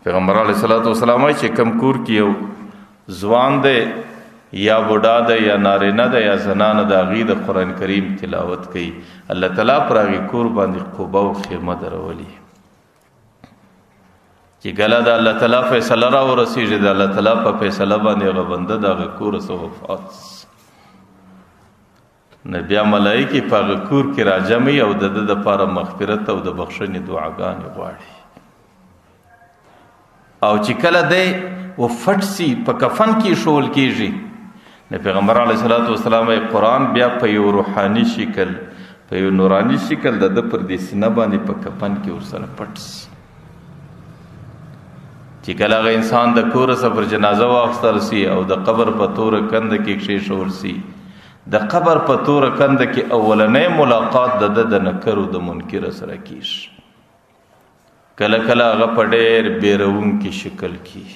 پیغمبر علیه الصلاۃ والسلام چې کم کور کې یو ځوان دی یا بوډا دی یا نارینه دی یا زنانه د هغې د قرآن کریم تلاوت کوي، الله تعالی پر هغې کور باندې قبه او خیمه درولي. چې کله د الله تعالی فیصله راورسېږي، د الله تعالی په فیصله باندې هغه بنده د هغه کور څخه وفات نو بیا ملایکې په هغه کور کې راجمعي او د ده دپاره مغفرت او د بخښنې دعاګانې غواړي. او چې کله دی وفټ سي په کفن کې ایښول کېږي، نو پیغمبر علیه الصلاۃ والسلام قرآن بیا په یو روحاني شکل په یو نوراني شکل د ده پر دې سینه باندې په کفن کې ورسره پټ سي. چې کله هغه انسان د کوره څخه پر جنازه واخیستل سي او د قبر په توره کنده کې کښېښول سي، د قبر په توره کنده کې اولنی ملاقات د ده د نکرو د منکره سره کېږي. کله کله هغه په ډېر بیرونکي شکل کې،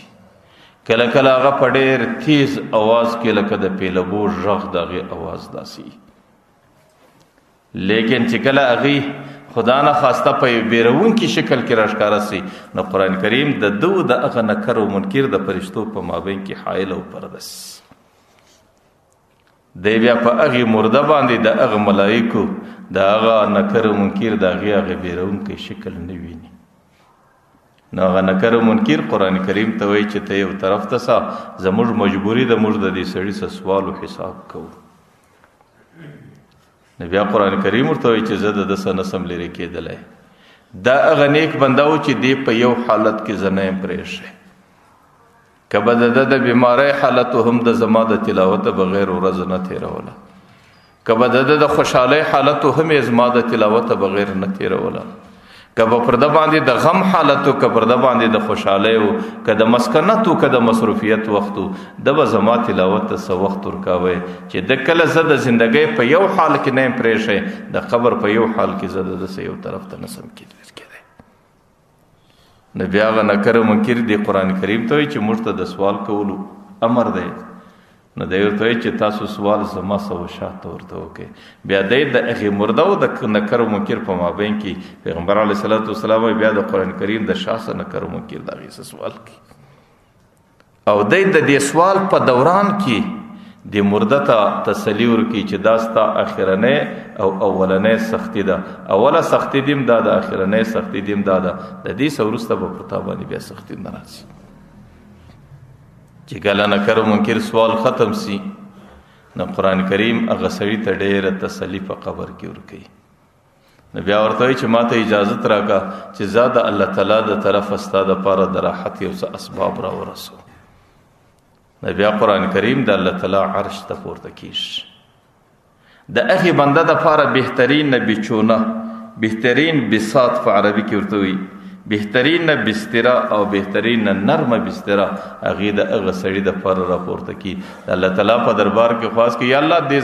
کله کله هغه په ډېر تیز اواز کې لکه د پیلبو غږ د هغې اواز داسې. لیکن چې کله هغې خدا نه خواسته په یو بیرونکي شکل کې راښکاره سي، نو قرآن کریم د ده د هغه نکر او منکر د فرشتو په مابین کې حایل او پرده سي. دی بیا په هغې مرده باندې د هغه ملایکو د هغه نکر او منکر د هغې بیرونکی شکل نه ویني. نو هغه نکر او منکر قرآن کریم ته وایي چې ته یو طرف ته سه، زموږ مجبوري ده موږ د دې سړي څه سوال و حساب کوو. نو بیا قرآن کریم ورته وایي چې زه د ده څه نسم لرې کېدلی. دا هغه نیک بنده و چې دی په یو حالت کې زه نه یم پرېښی، که به د ده د بیمارۍ حالت هم د زما د تلاوته بغیر ورځ نه تېروله، که به د ده د خوشحالۍ حالت هم یې زما د تلاوته بغیر نه تېروله، که به پر ده باندې د غم حالت و که پر ده باندې د خوشحالۍ و که د مسکنت و که د مصروفیت وخت و، ده به زما تلاوت ته څه وخت ورکاوی چې د کله زه د زندګۍ په یو حال کې نه یم پرېښی، د قبر په یو حال کې زه د ده څه یو طرف ته نسم کېدی. نو بیا هغه نکر منکر دی قرآن کریم ته وایي چې موږ ته د سوال کولو امر دی. نو دی ورته وایي چې تاسو سوال زما څه شاته ورته وکړئ. بیا دی د هغې مرده او د نکر منکر په مابین کې پیغمبر علیه الصلاۃ والسلام بیا د قرآن کریم د شا څه نکر منکر د هغې څه سوال کوي. او دی د دې سوال په دوران کې د مرده ته تسلي ورکوي چې دا ستا اخرنۍ او اولنۍ سختي ده. اوله سختي دې هم دا ده، اخرنۍ سختي دې هم دا ده، د دې څه وروسته به پر تا باندې بیا سختي نه راځي. چې کله نکر منکر سوال ختم سي، نو قرآن کریم هغه سړي ته ډېره تسلي په قبر کې ورکوي. نو بیا ورته وایي چې ما ته اجازت راکړه چې زه د الله تعالی د طرفه ستا دپاره د راحت یو څه اسباب راورسوم. نو بیا قرآن کریم د الله تعالی عرش ته پورته کېږي. د هغې بنده دپاره بهترین نه بچونه، بهترین بساط په عربي کې ورته وایي، بهترین نه بستره او بهترین نه نرمه بستره هغې د هغه سړي دپاره راپورته کړي. د الله تعالی په دربار کې خواست کړي، یا الله دې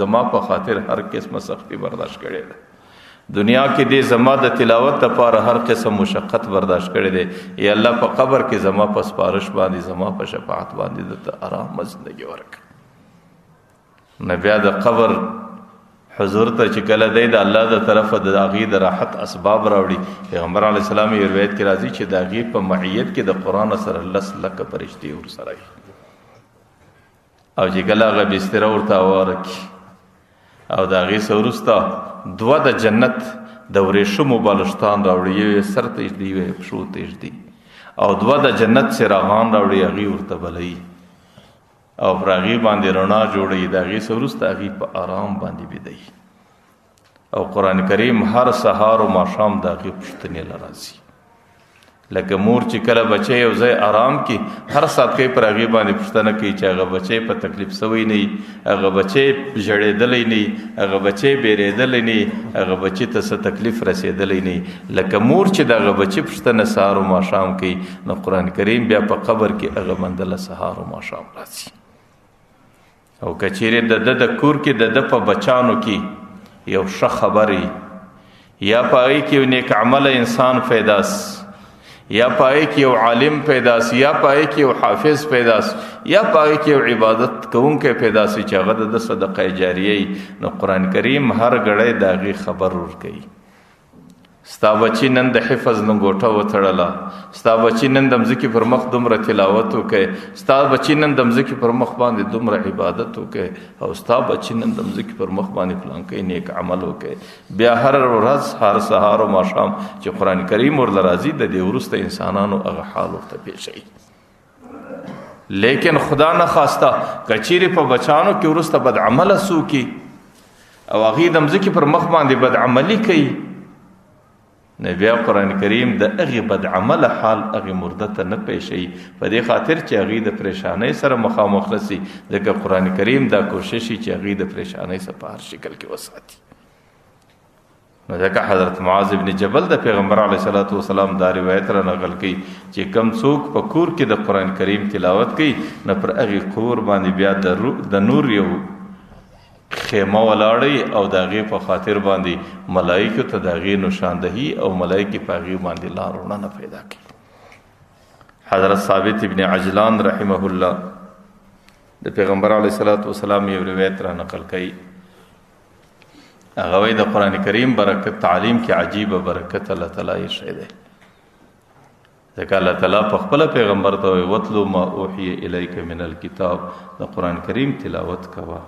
زما په خاطر هر قسمه سختي برداشت کړې ده، دنیا کې دې زما د تلاوت دپاره هر قسم مشقت برداشت کړی دی، یا الله په قبر کې زما په سپارش باندې زما په شفاعت باندې دته آرامه زندګي ورکړه. نو بیا د قبر حضور ته چې کله دی د الله د طرفه د هغې د راحت اسباب راوړي، پیغمبر علیه السلام یو روایت کې راځي چې د هغې په معیت کې د قرآن سره 10 لکه فرشتې ورسره وي. او چې کله هغه بستره ورته هواره کړي او د هغې څه وروسته 2 د جنت د ورېښمو بالښتان راوړي، یو یې سر ته ایږدي یو یې پښو ته ایږدي، او 2 د جنت څراغان راوړي هغې ورته بلوي او پر هغې باندې رڼا جوړوي. د هغې څه وروسته هغې په آرام باندې بیدوي. او قرآن کریم هر سهار او ماښام د هغې پوښتنې له راځي. لکه مور چې کله بچی یو ځای آرام کې هر ساعت کوي پر هغې باندې پوښتنه کوي چې هغه بچی په تکلیف سوی نه وي، هغه بچی ژړېدلی نه وي، هغه بچی بیرېدلی نه وي، هغه بچي ته څه تکلیف رسېدلی نه وي. لکه مور چې د هغه بچي پوښتنه سهار او ماښام کوي، نو قرآن کریم بیا په قبر کې هغه بنده له سهار او ماښام راځي. او که چیرې د ده د کور کې د ده په بچانو کې یو ښه خبر یا په هغې کې یو نیک عمله انسان پیدا سي، یا په هغې کې یو عالم پیدا سي، یا په هغې کې یو حافظ پیدا سي، یا په هغې کې یو عبادت کوونکی پیدا سي چې هغه د ده صدقه جاریه وي، نو قرآن کریم هر ګړی د هغې خبر ورکوي. ستا بچی نن د حفظ لنګوټه وتړله، ستا بچی نن د مځکې پر مخ دومره تلاوت وکړي، ستا بچی نن د مځکې پر مخ باندې دومره عبادت وکړي، او ستا بچی نن د مځکې پر مخ باندې فلانکی نیک عمل وکړي. بیا هر ورځ هر سهار او ماښام چې قرآن کریم ورله راځي د دې وروسته انسانانو هغه حال ورته پیښوي. لیکن خدا نه خواسته کچیرې په بچانو کې وروسته بد عمله څوکي او هغې د مځکې پر مخ باندې بد عملي کوي، نو بیا قرآن کریم د هغې بد عمله حال هغې مرده ته نه پیښوي، په دې خاطر چې هغې د پریشانۍ سره مخامخ نسي، ځکه قرآن کریم دا کوشش چې هغې د پریشانۍ څخه په هر شکل کې وساتي. نو ځکه حضرت معاذ ابن جبل د پیغمبر علیه صلوات وسلام دا روایت را نقل کوي چې کم څوک په کور کې د قرآن کریم تلاوت کوي، نو پر هغې کور باندې بیا د نور یو خیمه ولاړی او د هغې په خاطر باندې ملایکو ته د هغې نشاندهي او ملایکې په هغې باندې لار وړاندې پیدا کړي. حضرت ثابت ابن عجلان رحمه الله د پیغمبر علیه صلوات وسلام یو روایت را نقل کوي، هغه وایي د قرآن کریم برکت تعلیم کې عجیبه برکت الله تعالی یې شی دی، ځکه الله تعالی په خپله پیغمبر ته وایي وتلو ما اوحی الیک من الکتاب، د قرآن کریم تلاوت کوه.